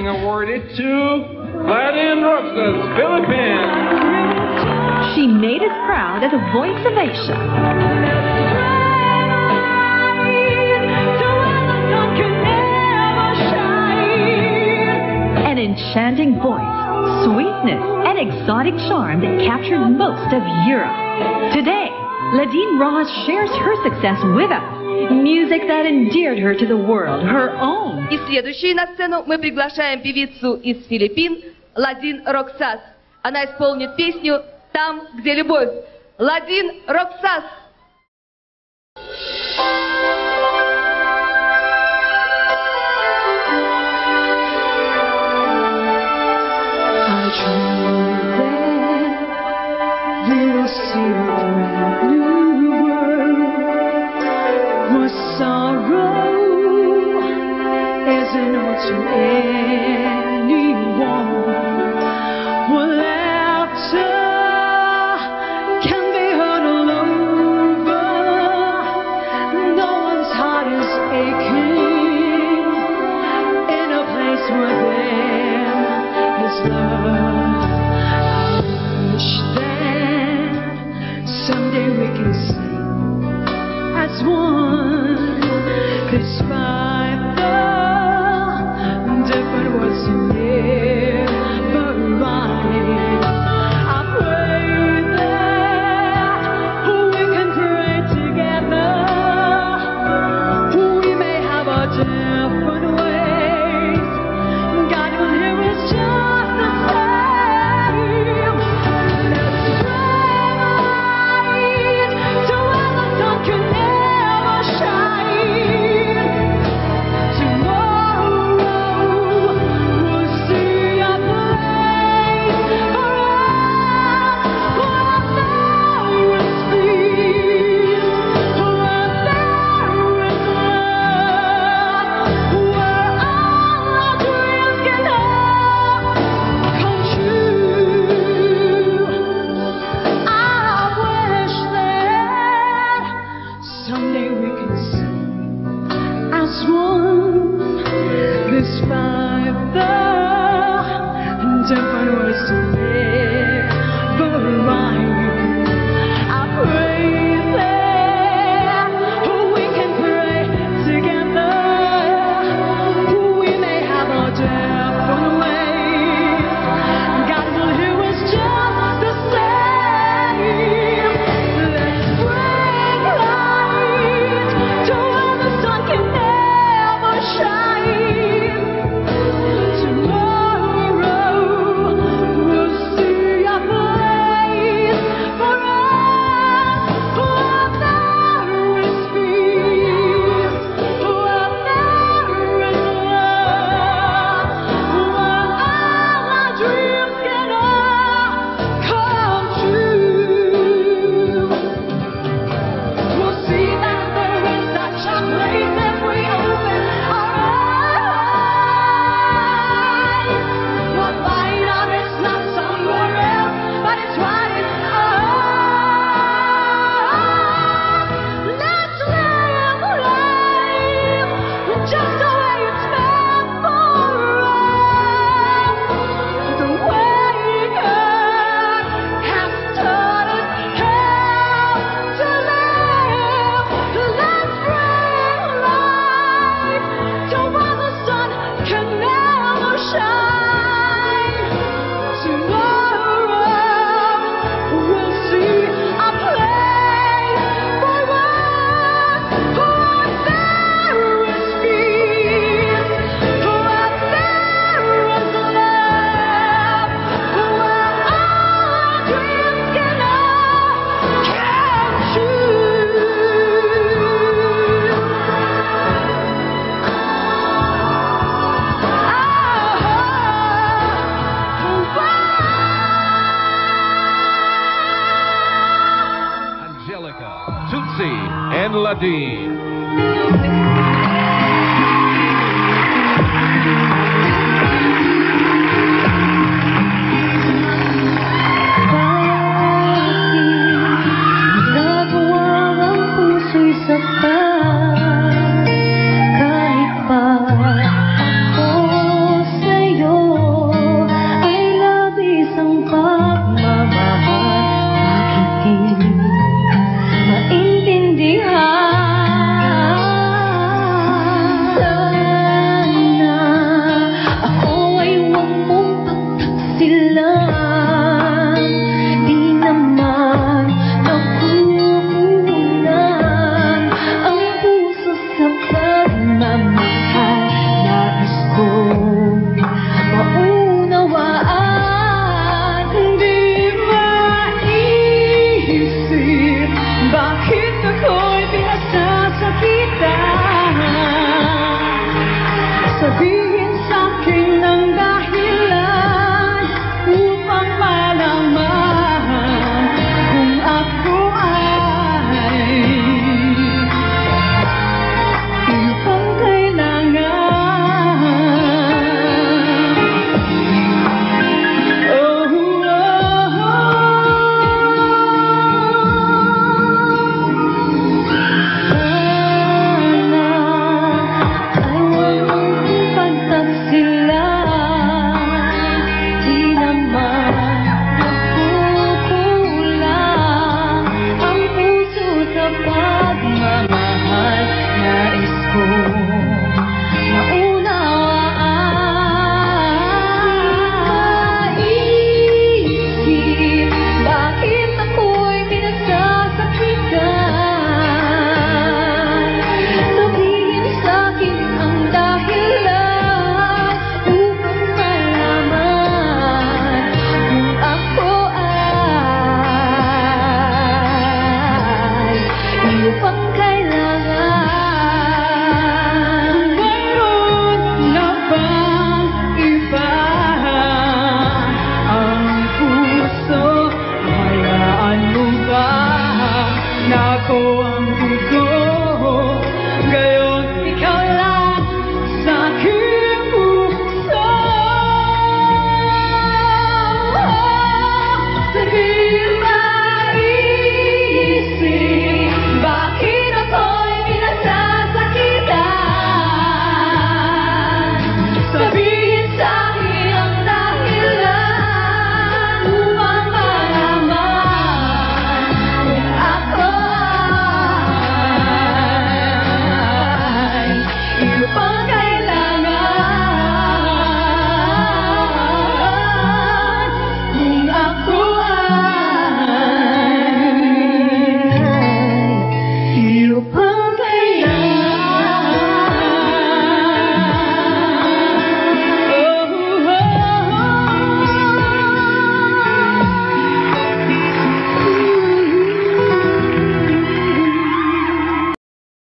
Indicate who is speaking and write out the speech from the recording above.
Speaker 1: being awarded to Gladyn Roxas, Philippines.
Speaker 2: She made us proud as a voice of Asia. An enchanting voice, sweetness, and exotic charm that captured most of Europe. Today, Gladyn Roxas shares her success with us. Music that endeared her to the world, her own.
Speaker 3: И следующей на сцену мы приглашаем певицу из Филиппин Gladyn Roxas. Она исполнит песню «Там, где любовь». Gladyn Roxas.
Speaker 4: To anyone, well, laughter can be heard all over. No one's heart is aching in a place where there is love. I wish that someday we can sing as one, despite different words to never rhyme. I pray that we can pray together. We may have our different ways. God will hear us just the same. Let's pray to where the sun can never shine. Someday we can sing as one, despite the different ways to never rhyme. I pray that we can pray together. We may have our different ways. God will hear us just the same. Let's bring light to where the sun can never shine. Tomorrow we'll see a place for us where there is peace, where there is love, where all our dreams can all come true. We'll see that there is such a place if we open our eyes. We'll find out it's not somewhere else, but it's right in us. Let's live life just the way it's meant for us. The way God has taught us how to live. Let's bring light to where the sun can never shine. Tomorrow we'll see a place for us where there is peace, where there is love, where all our dreams can all come true.
Speaker 1: Angelica, Tootsie, and Gladyn.